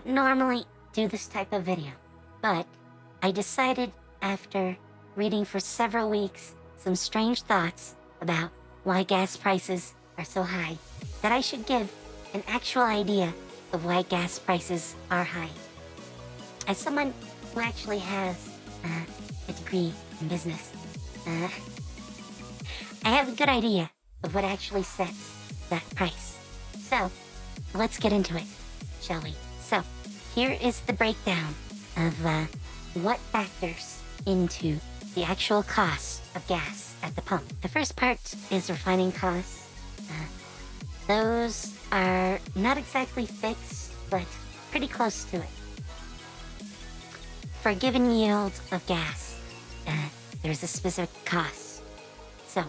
don't normally do this type of video, but I decided after reading for several weeks some strange thoughts about why gas prices are so high that I should give an actual idea of why gas prices are high. As someone who actually has a degree in business, I have a good idea of what actually sets that price. So, let's get into it, shall we? So, here is the breakdown of what factors into the actual cost of gas at the pump. The first part is refining costs. Those are not exactly fixed, but pretty close to it. For a given yield of gas, there's a specific cost. So,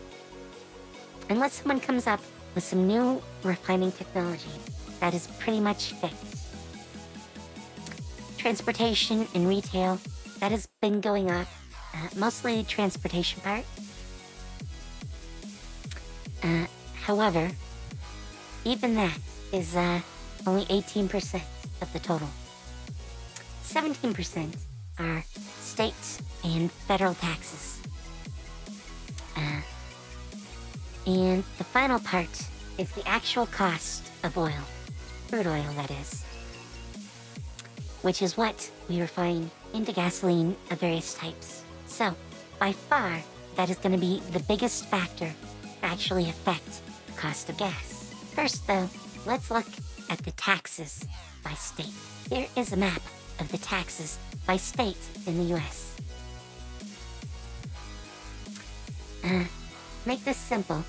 unless someone comes up with some new refining technology, that is pretty much fixed. Transportation and retail, that has been going up, mostly the transportation part. However, even that is only 18% of the total. 17% are state and federal taxes. And the final part is the actual cost of oil, crude oil that is, which is what we refine into gasoline of various types. So, by far, that is going to be the biggest factor to actually affect the cost of gas. First, though, let's look at the taxes by state. Here is a map of the taxes by state in the US. Make this simple.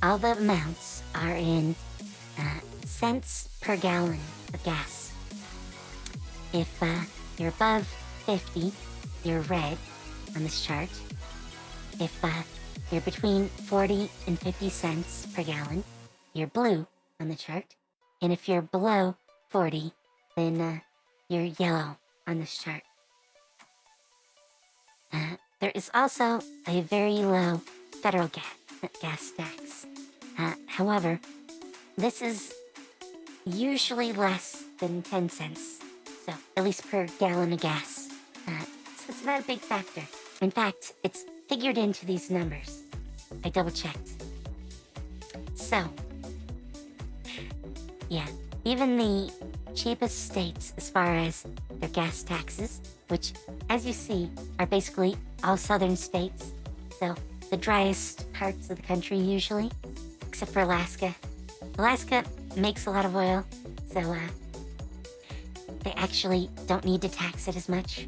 All the amounts are in cents per gallon of gas. If you're above 50, you're red on this chart. If you're between 40 and 50 cents per gallon, you're blue on the chart. And if you're below 40, then you're yellow on this chart. There is also a very low federal gas tax. However, this is usually less than 10 cents, so at least per gallon of gas. So it's not a big factor. In fact, it's figured into these numbers. I double checked. So, yeah, even the cheapest states as far as their gas taxes, which, as you see, are basically all southern states, so the driest parts of the country usually, except for Alaska. Alaska makes a lot of oil, so they actually don't need to tax it as much.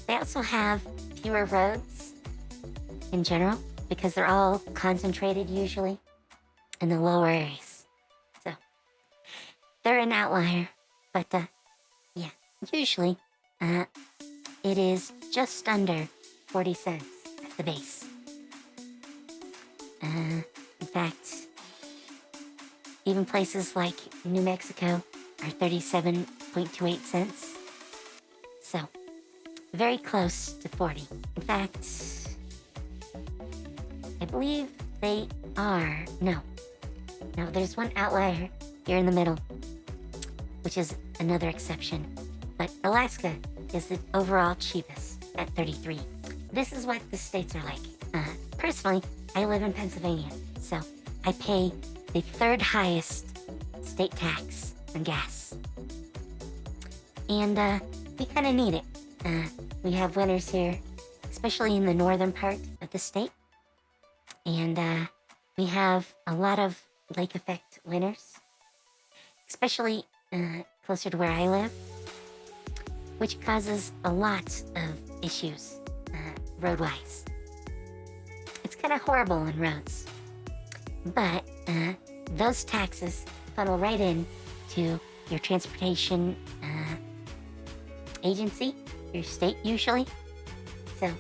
They also have fewer roads in general, because they're all concentrated usually in the lower areas. So, they're an outlier, but yeah, usually it is just under 40 cents at the base. In fact, even places like New Mexico are 37.28 cents. So, very close to 40. In fact, I believe they are. No, there's one outlier here in the middle, which is another exception. But Alaska is the overall cheapest at 33. This is what the states are like. Personally, I live in Pennsylvania, so I pay the third highest state tax on gas. And we kind of need it. We have winters here, especially in the northern part of the state. And we have a lot of lake effect winters, especially closer to where I live, which causes a lot of issues road-wise. It's kind of horrible on roads, but those taxes funnel right in to your transportation agency, your state usually. So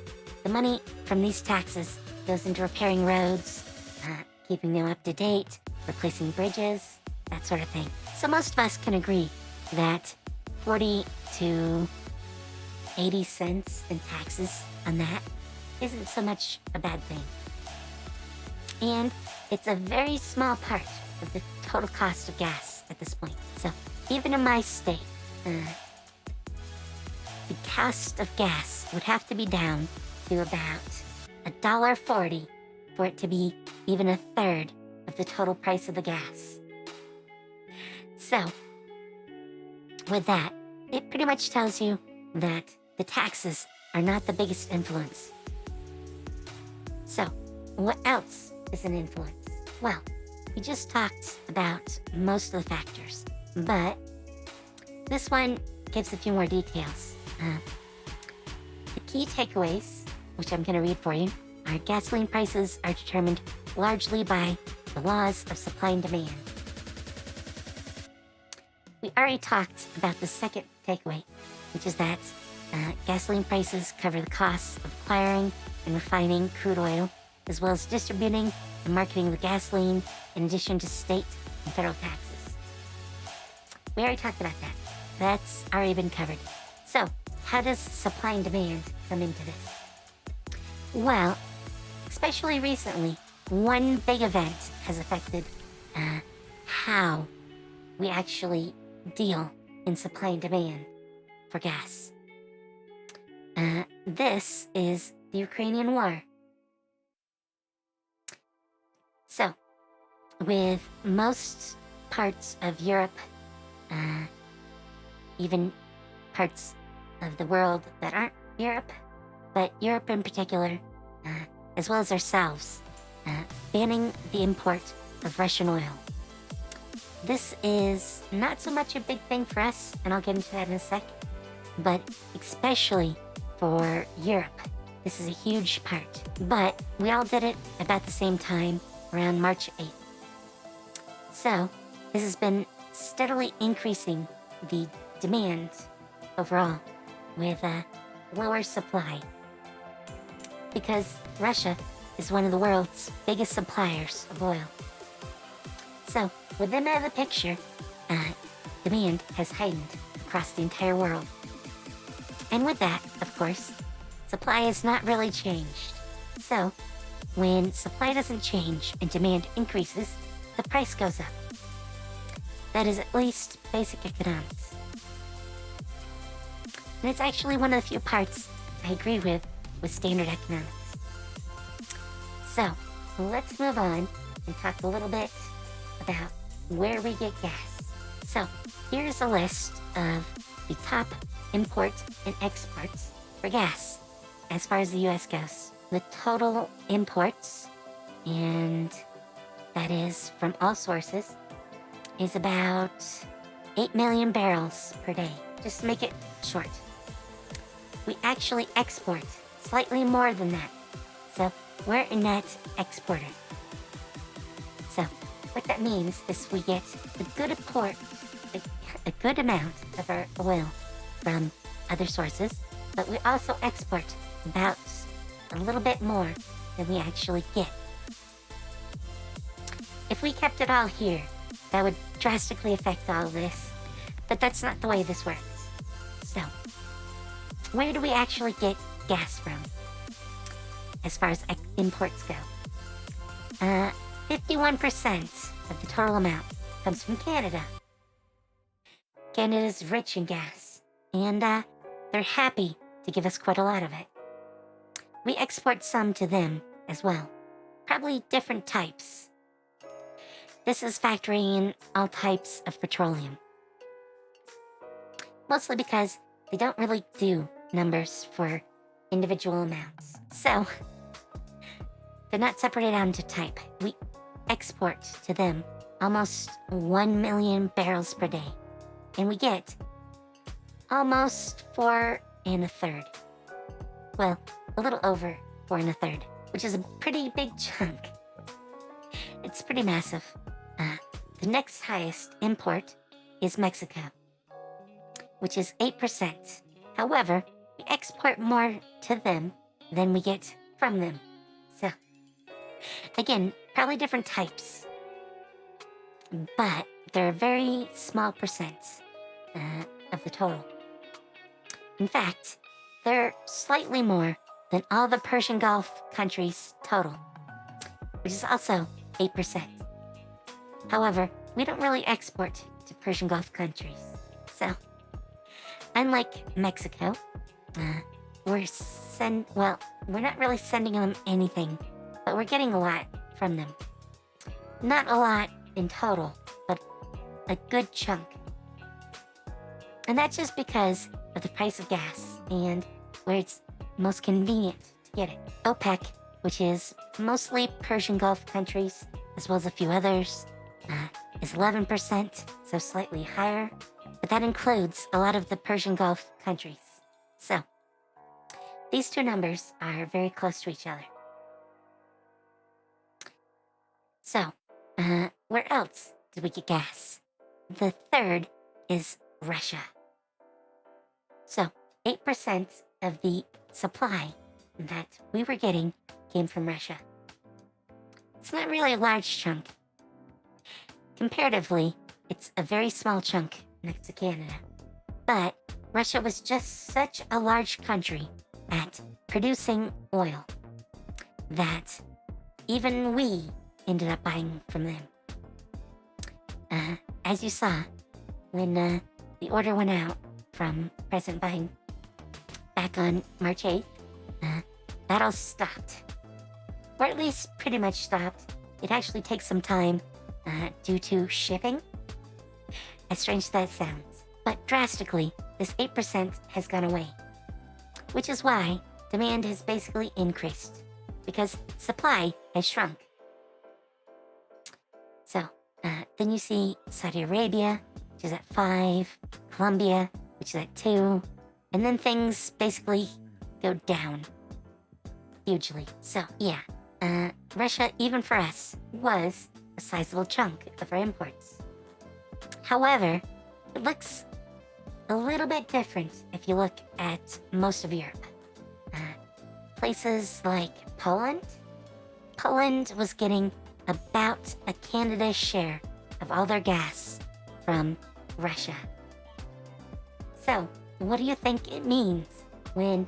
the money from these taxes goes into repairing roads, keeping them up to date, replacing bridges, that sort of thing. So most of us can agree that 40 to 80 cents in taxes on that isn't so much a bad thing. And it's a very small part of the total cost of gas at this point. So even in my state, the cost of gas would have to be down to about $1.40 for it to be even a third of the total price of the gas. So, with that, it pretty much tells you that the taxes are not the biggest influence. So, what else is an influence? Well, we just talked about most of the factors, but this one gives a few more details. The key takeaways, which I'm going to read for you, are gasoline prices are determined largely by the laws of supply and demand. We already talked about the second takeaway, which is that gasoline prices cover the costs of acquiring and refining crude oil, as well as distributing and marketing the gasoline, in addition to state and federal taxes. We already talked about that. That's already been covered. So, how does supply and demand come into this? Well, especially recently, one big event has affected how we actually deal in supply and demand for gas. This is the Ukrainian war. So, with most parts of Europe, even parts of the world that aren't Europe, but Europe in particular, as well as ourselves, banning the import of Russian oil. This is not so much a big thing for us, and I'll get into that in a sec, but especially for Europe, this is a huge part. But we all did it about the same time, around March 8th. So, this has been steadily increasing the demand overall with a lower supply, because Russia is one of the world's biggest suppliers of oil. So, with them out of the picture, demand has heightened across the entire world. And with that, of course, supply has not really changed. So, when supply doesn't change and demand increases, the price goes up. That is at least basic economics. And it's actually one of the few parts I agree with standard economics. So, let's move on and talk a little bit about where we get gas. So, here's a list of the top imports and exports for gas as far as the US goes. The total imports, and that is from all sources, is about 8 million barrels per day. Just to make it short. We actually export slightly more than that. So we're a net exporter. So what that means is we get a good amount of our oil from other sources, but we also export about a little bit more than we actually get. If we kept it all here, that would drastically affect all of this, but that's not the way this works. So, where do we actually get gas from as far as imports go? 51% of the total amount comes from Canada. Canada's rich in gas, and they're happy to give us quite a lot of it. We export some to them as well, probably different types. This is factoring in all types of petroleum. Mostly because they don't really do numbers for individual amounts. So, they're not separated out into type. We export to them almost 1 million barrels per day. And we get almost 4 1/3. Well, a little over 4 1/3, which is a pretty big chunk. It's pretty massive. The next highest import is Mexico, which is 8%. However, we export more to them than we get from them. So, again, probably different types, but they're a very small percent of the total. In fact, they're slightly more than all the Persian Gulf countries total, which is also 8%. However, we don't really export to Persian Gulf countries. So, unlike Mexico, we're not really sending them anything, but we're getting a lot from them. Not a lot in total, but a good chunk. And that's just because of the price of gas and where it's most convenient to get it. OPEC, which is mostly Persian Gulf countries, as well as a few others, is 11%, so slightly higher. But that includes a lot of the Persian Gulf countries. So, these two numbers are very close to each other. So, where else did we get gas? The third is Russia. So, 8% of the supply that we were getting came from Russia. It's not really a large chunk. Comparatively, it's a very small chunk next to Canada. But Russia was just such a large country at producing oil that even we ended up buying from them. As you saw, when the order went out from President Biden back on March 8th, that all stopped. Or at least pretty much stopped. It actually takes some time due to shipping, as strange as that sounds. But drastically, this 8% has gone away, which is why demand has basically increased, because supply has shrunk. So, then you see Saudi Arabia, which is at 5, Colombia, which is at 2, and then things basically go down hugely. So, yeah, Russia, even for us, was a sizable chunk of our imports. However, it looks a little bit different if you look at most of Europe. Places like Poland. Poland was getting about a Canada's share of all their gas from Russia. So, what do you think it means when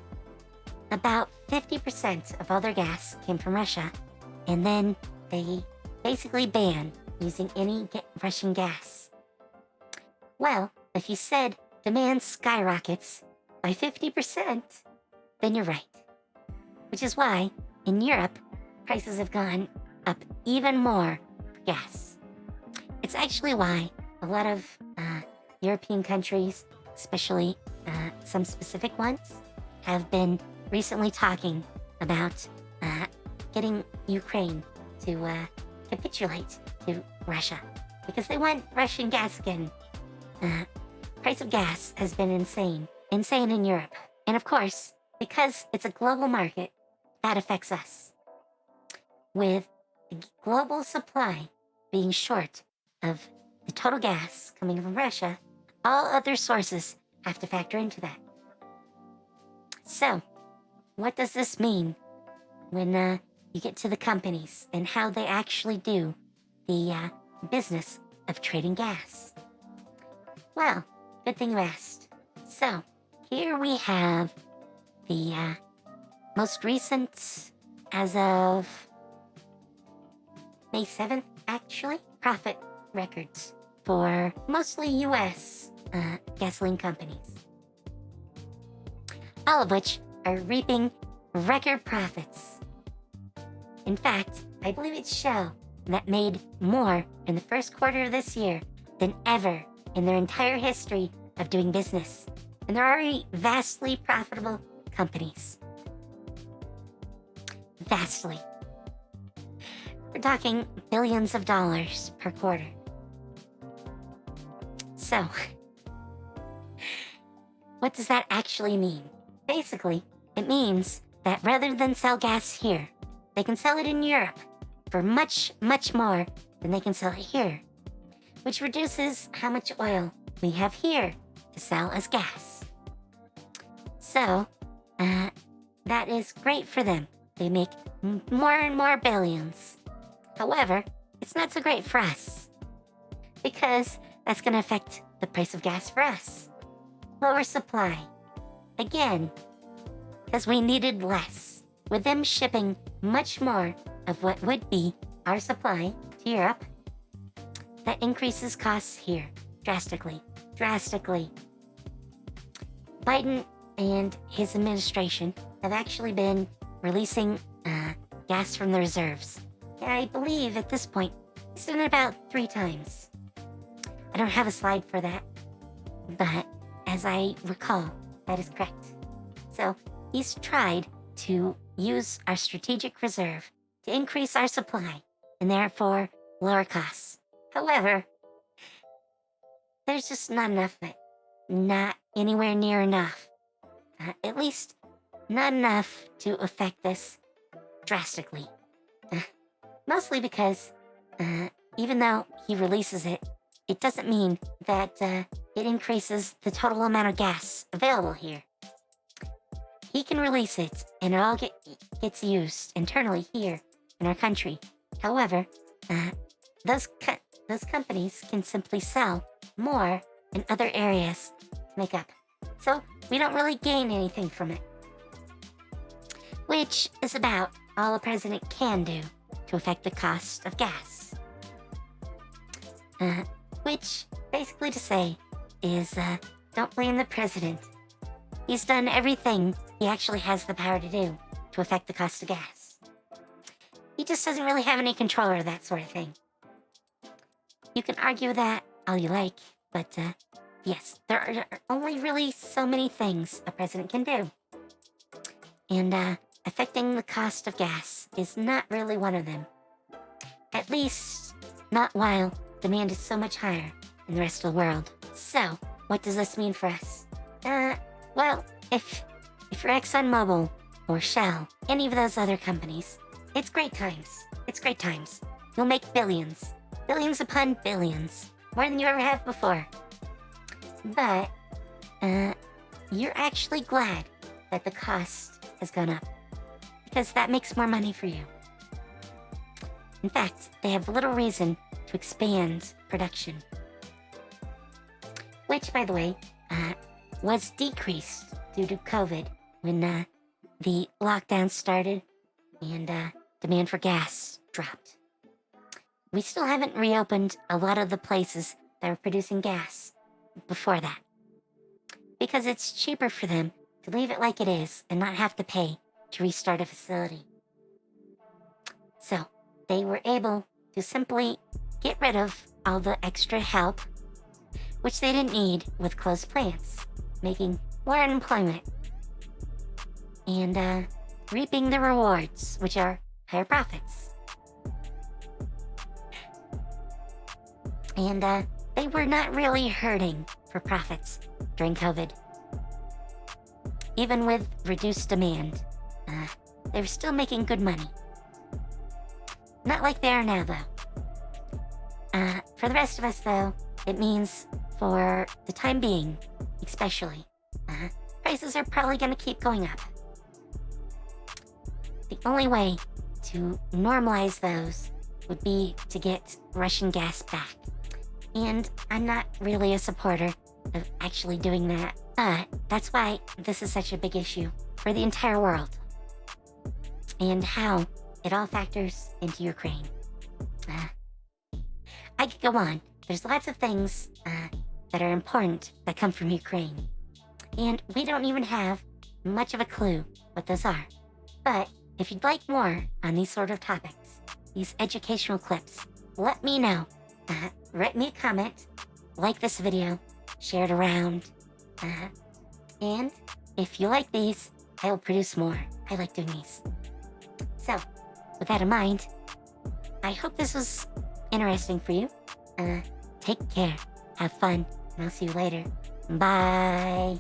about 50% of all their gas came from Russia, and then they basically banned using any Russian gas? Well, if you said demand skyrockets by 50%, then you're right. Which is why, in Europe, prices have gone up even more for gas. It's actually why a lot of European countries, especially some specific ones, have been recently talking about getting Ukraine to capitulate to Russia, because they want Russian gas again. Price of gas has been insane in Europe. And of course, because it's a global market, that affects us. With the global supply being short of the total gas coming from Russia, all other sources have to factor into that. So, what does this mean when you get to the companies and how they actually do the business of trading gas? Well, good thing you asked. So, here we have the most recent, as of May 7th, actually, profit records for mostly US gasoline companies, all of which are reaping record profits. In fact, I believe it's Shell that made more in the first quarter of this year than ever in their entire history of doing business. And they're already vastly profitable companies. Vastly. We're talking billions of dollars per quarter. So, what does that actually mean? Basically, it means that rather than sell gas here, they can sell it in Europe for much, much more than they can sell it here, which reduces how much oil we have here to sell as gas. So, that is great for them. They make more and more billions. However, it's not so great for us, because that's going to affect the price of gas for us. Lower supply. Again, because we needed less. With them shipping much more of what would be our supply to Europe, that increases costs here drastically. Drastically. Biden and his administration have actually been releasing gas from the reserves. I believe at this point, he's done it about 3 times. I don't have a slide for that, but as I recall, that is correct. So he's tried to use our strategic reserve to increase our supply and therefore lower costs. However, there's just not enough of it. Not anywhere near enough. At least, not enough to affect this drastically. Mostly because, even though he releases it, it doesn't mean that it increases the total amount of gas available here. He can release it, and it all gets used internally here in our country. However, those companies can simply sell more in other areas to make up. So we don't really gain anything from it. Which is about all a president can do to affect the cost of gas. Which, basically to say, is don't blame the president. He's done everything he actually has the power to do to affect the cost of gas. He just doesn't really have any control over that sort of thing. You can argue that all you like, but yes, there are only really so many things a president can do. And affecting the cost of gas is not really one of them. At least, not while demand is so much higher in the rest of the world. So, what does this mean for us? Well, if you're ExxonMobil or Shell, any of those other companies, it's great times. It's great times. You'll make billions. Billions upon billions. More than you ever have before. But, you're actually glad that the cost has gone up. Because that makes more money for you. In fact, they have little reason to expand production. Which, by the way, was decreased due to COVID when the lockdown started and demand for gas dropped. We still haven't reopened a lot of the places that were producing gas before that. Because it's cheaper for them to leave it like it is and not have to pay to restart a facility. So, they were able to simply get rid of all the extra help, which they didn't need with closed plants, making more unemployment, and reaping the rewards, which are higher profits. And they were not really hurting for profits during COVID. Even with reduced demand, they were still making good money. Not like they are now, though. For the rest of us, though, it means for the time being, especially, prices are probably going to keep going up. The only way to normalize those would be to get Russian gas back. And I'm not really a supporter of actually doing that, but that's why this is such a big issue for the entire world. And how it all factors into Ukraine. I could go on. There's lots of things that are important that come from Ukraine. And we don't even have much of a clue what those are. But if you'd like more on these sort of topics, these educational clips, let me know. Write me a comment, like this video, share it around. And if you like these, I will produce more. I like doing these. So, with that in mind, I hope this was interesting for you. Take care, have fun, and I'll see you later. Bye.